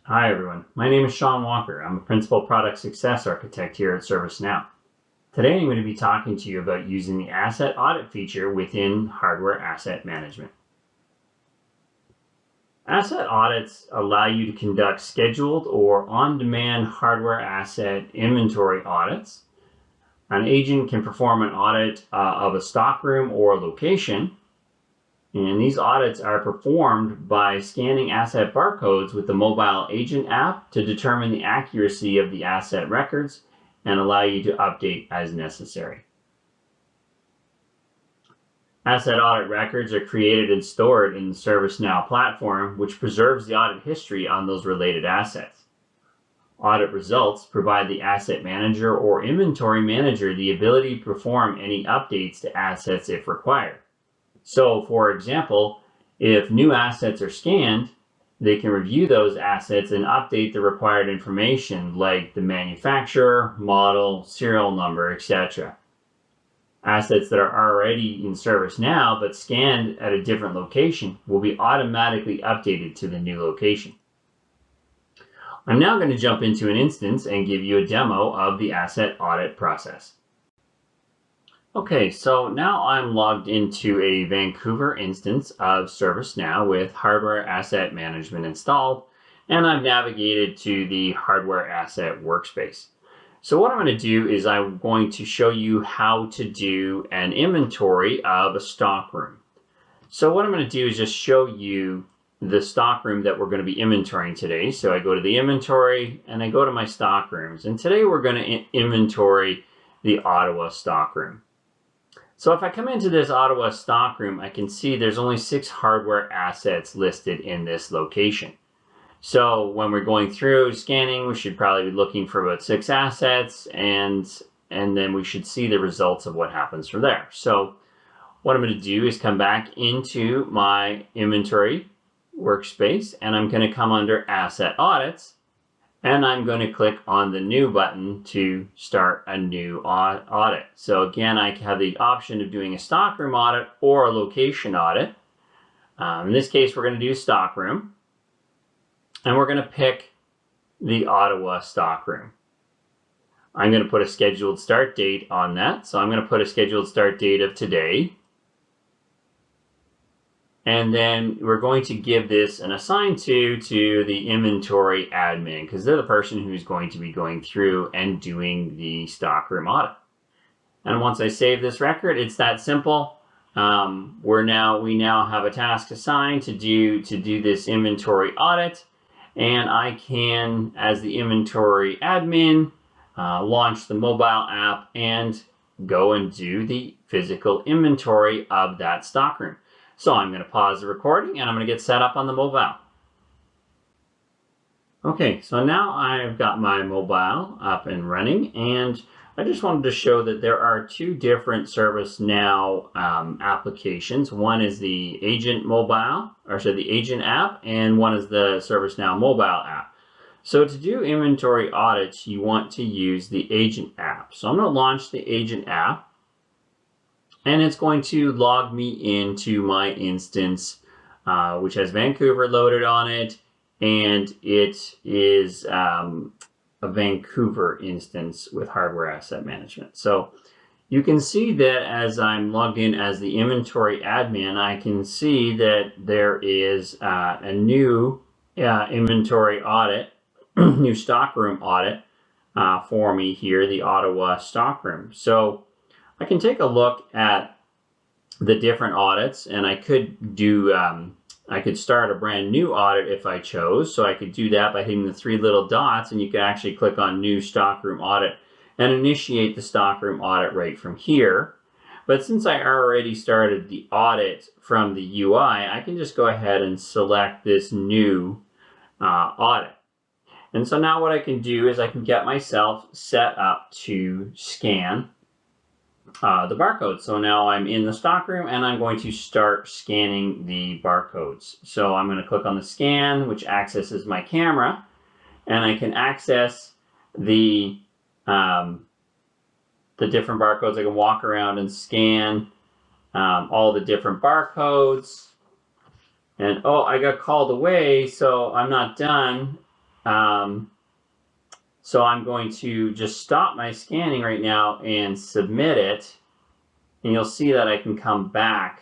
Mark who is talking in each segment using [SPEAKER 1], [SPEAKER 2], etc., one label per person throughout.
[SPEAKER 1] Hi everyone, my name is Sean Walker. I'm a Principal Product Success Architect here at ServiceNow. Today I'm going to be talking to you about using the Asset Audit feature within Hardware Asset Management. Asset audits allow you to conduct scheduled or on-demand hardware asset inventory audits. An agent can perform an audit of a stockroom or location, and these audits are performed by scanning asset barcodes with the mobile agent app to determine the accuracy of the asset records and allow you to update as necessary. Asset audit records are created and stored in the ServiceNow platform, which preserves the audit history on those related assets. Audit results provide the asset manager or inventory manager the ability to perform any updates to assets if required. So, for example, if new assets are scanned, they can review those assets and update the required information like the manufacturer, model, serial number, etc. Assets that are already in service now but scanned at a different location will be automatically updated to the new location. I'm now going to jump into an instance and give you a demo of the asset audit process. Okay, so now I'm logged into a Vancouver instance of ServiceNow with Hardware Asset Management installed, and I've navigated to the Hardware Asset workspace. So what I'm going to do is I'm going to show you how to do an inventory of a stockroom. So what I'm going to do is just show you the stockroom that we're going to be inventorying today. So I go to the inventory and I go to my stockrooms, and today we're going to inventory the Ottawa stockroom. So if I come into this Ottawa stockroom, I can see there's only 6 hardware assets listed in this location. So when we're going through scanning, we should probably be looking for about 6 assets, and then we should see the results of what happens from there. So what I'm going to do is come back into my inventory workspace, and I'm going to come under Asset Audits, and I'm going to click on the New button to start a new audit. So again, I have the option of doing a stockroom audit or a location audit. In this case, we're going to do stockroom, and we're going to pick the Ottawa stockroom. I'm going to put a scheduled start date on that. So I'm going to put a scheduled start date of today. And then we're going to give this an assign to the inventory admin, because they're the person who's going to be going through and doing the stockroom audit. And once I save this record, it's that simple. We now have a task assigned to do this inventory audit, and I can, as the inventory admin, launch the mobile app and go and do the physical inventory of that stockroom. So I'm going to pause the recording and I'm going to get set up on the mobile. Okay, so now I've got my mobile up and running, and I just wanted to show that there are 2 different ServiceNow applications. One is the agent the agent app, and one is the ServiceNow mobile app. So to do inventory audits, you want to use the agent app. So I'm going to launch the agent app, and it's going to log me into my instance, which has Vancouver loaded on it, and it is a Vancouver instance with Hardware Asset Management. So you can see that as I'm logged in as the inventory admin, I can see that there is a new inventory audit, new stockroom audit for me here, the Ottawa stockroom. So I can take a look at the different audits, and I could do I could start a brand new audit if I chose. So I could do that by hitting the 3 little dots, and you can actually click on New Stockroom Audit and initiate the stockroom audit right from here. But since I already started the audit from the UI, I can just go ahead and select this new audit. And so now what I can do is I can get myself set up to scan the barcodes. So now I'm in the stockroom and I'm going to start scanning the barcodes. So I'm going to click on the scan, which accesses my camera, and I can access the different barcodes. I can walk around and scan all the different barcodes. And oh, I got called away, so I'm not done. So I'm going to just stop my scanning right now and submit it. And you'll see that I can come back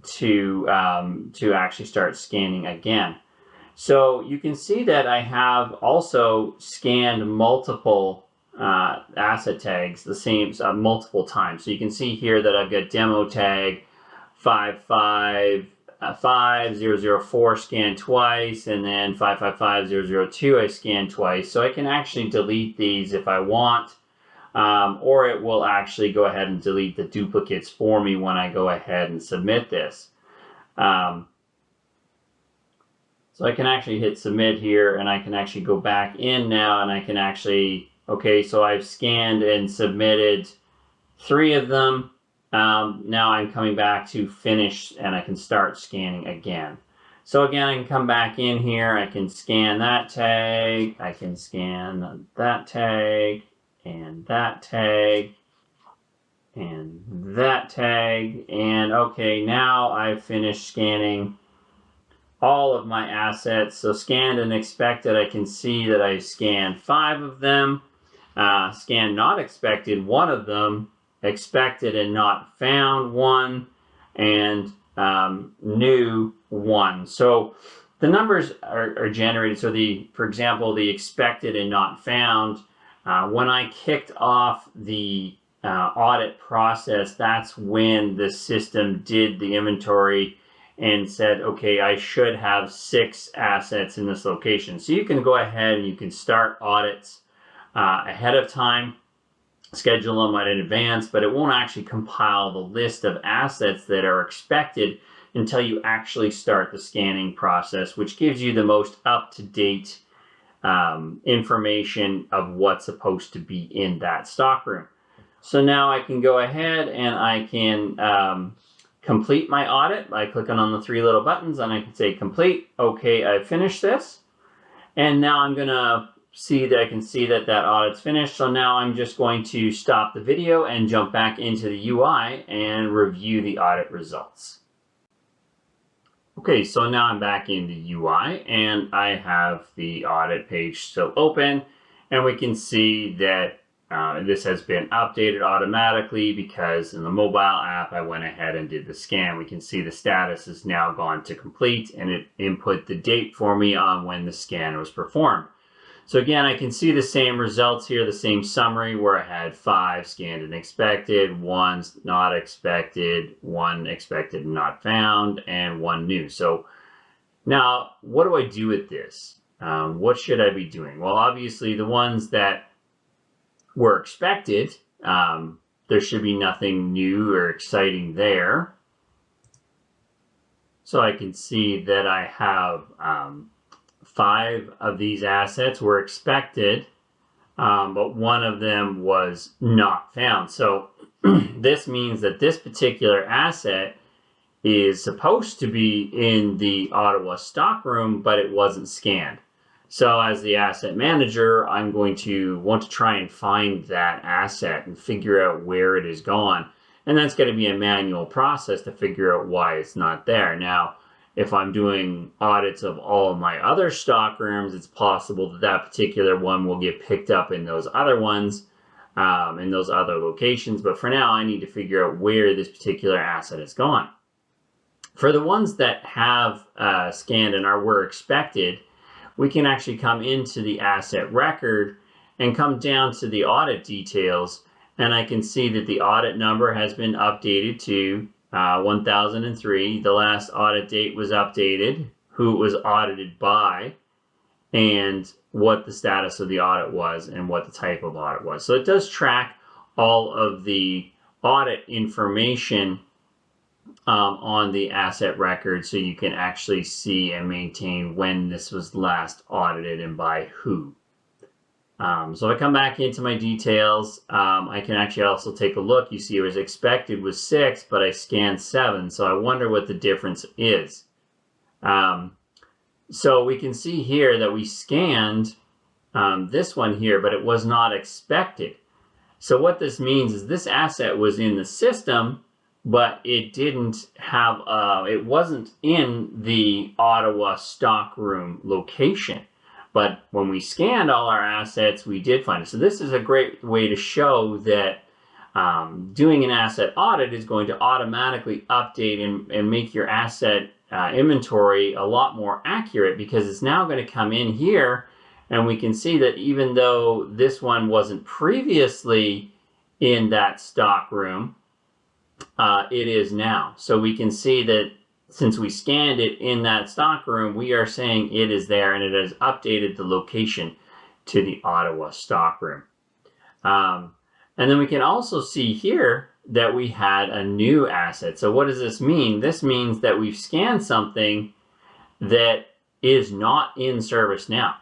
[SPEAKER 1] to actually start scanning again. So you can see that I have also scanned multiple asset tags the same multiple times. So you can see here that I've got demo tag 555004 scanned twice, and then 555002 I scanned twice. So I can actually delete these if I want, or it will actually go ahead and delete the duplicates for me when I go ahead and submit this. So I can actually hit submit here, and I can actually go back in now, and I can actually, okay, so I've scanned and submitted 3 of them. Now I'm coming back to finish, and I can start scanning again. So again, I can come back in here, I can scan that tag, I can scan that tag, and that tag, and that tag, and okay, now I've finished scanning all of my assets. So scanned and expected, I can see that I scanned 5 of them. Scanned not expected, 1 of them. Expected and not found, 1. And new, 1. So the numbers are generated. So for example, the expected and not found, when I kicked off the audit process, that's when the system did the inventory and said, okay, I should have 6 assets in this location. So you can go ahead and you can start audits ahead of time, schedule them in advance, but it won't actually compile the list of assets that are expected until you actually start the scanning process, which gives you the most up-to-date information of what's supposed to be in that stockroom. So now I can go ahead and I can complete my audit by clicking on the 3 little buttons, and I can say complete. Okay, I finished this. And now I'm gonna see that I can see that that audit's finished. So now I'm just going to stop the video and jump back into the UI and review the audit results. Okay, so now I'm back in the UI and I have the audit page still open, and we can see that this has been updated automatically because in the mobile app I went ahead and did the scan. We can see the status is now gone to complete, and it input the date for me on when the scan was performed. So again, I can see the same results here, the same summary where I had 5 scanned and expected, 1 not expected, 1 expected and not found, and 1 new. So now what do I do with this? What should I be doing? Well, obviously the ones that were expected, there should be nothing new or exciting there. So I can see that I have 5 of these assets were expected, but 1 of them was not found. So this means that this particular asset is supposed to be in the Ottawa stockroom, but it wasn't scanned. So as the asset manager, I'm going to want to try and find that asset and figure out where it is gone. And that's going to be a manual process to figure out why it's not there. Now, if I'm doing audits of all of my other stockrooms, it's possible that that particular one will get picked up in those other ones, in those other locations. But for now, I need to figure out where this particular asset is gone. For the ones that have scanned and were expected, we can actually come into the asset record and come down to the audit details, and I can see that the audit number has been updated to 1003. The last audit date was updated, who it was audited by, and what the status of the audit was and what the type of audit was. So it does track all of the audit information on the asset record, so you can actually see and maintain when this was last audited and by who. So if I come back into my details, I can actually also take a look. You see it was expected was 6, but I scanned 7. So I wonder what the difference is. So we can see here that we scanned this one here, but it was not expected. So what this means is this asset was in the system, but it didn't have, it wasn't in the Ottawa stockroom location. But when we scanned all our assets, we did find it. So this is a great way to show that doing an asset audit is going to automatically update and make your asset inventory a lot more accurate, because it's now going to come in here and we can see that even though this one wasn't previously in that stock room, it is now. So we can see that since we scanned it in that stock room, we are saying it is there, and it has updated the location to the Ottawa stock room. And then we can also see here that we had a new asset. So what does this mean? This means that we've scanned something that is not in ServiceNow.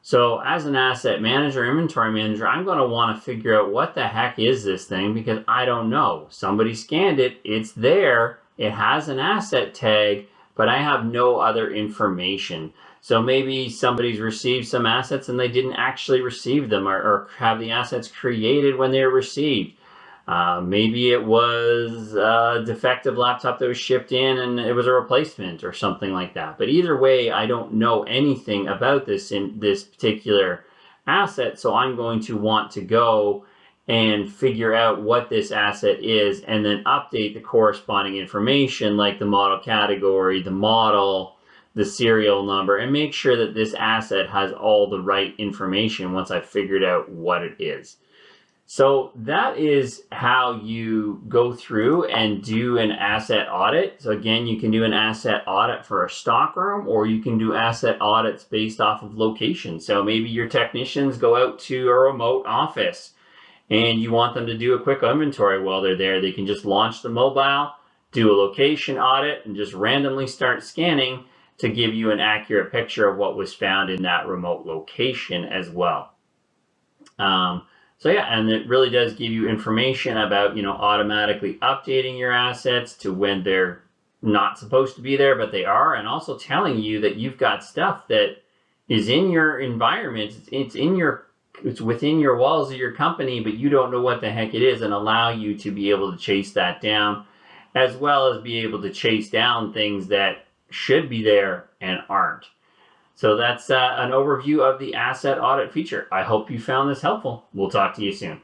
[SPEAKER 1] So as an asset manager, inventory manager, I'm going to want to figure out what the heck is this thing, because I don't know. Somebody scanned it, it's there, it has an asset tag, but I have no other information. So maybe somebody's received some assets and they didn't actually receive them, or have the assets created when they were received. Maybe it was a defective laptop that was shipped in and it was a replacement or something like that. But either way, I don't know anything about this in this particular asset, so I'm going to want to go and figure out what this asset is and then update the corresponding information, like the model category, the model, the serial number, and make sure that this asset has all the right information once I've figured out what it is. So that is how you go through and do an asset audit. So again, you can do an asset audit for a stockroom, or you can do asset audits based off of location. So maybe your technicians go out to a remote office and you want them to do a quick inventory while they're there. They can just launch the mobile, do a location audit, and just randomly start scanning to give you an accurate picture of what was found in that remote location as well. So yeah, and it really does give you information about, automatically updating your assets to when they're not supposed to be there, but they are, and also telling you that you've got stuff that is in your environment. It's within your walls of your company, but you don't know what the heck it is, and allow you to be able to chase that down, as well as be able to chase down things that should be there and aren't. So that's an overview of the asset audit feature. I hope you found this helpful. We'll talk to you soon.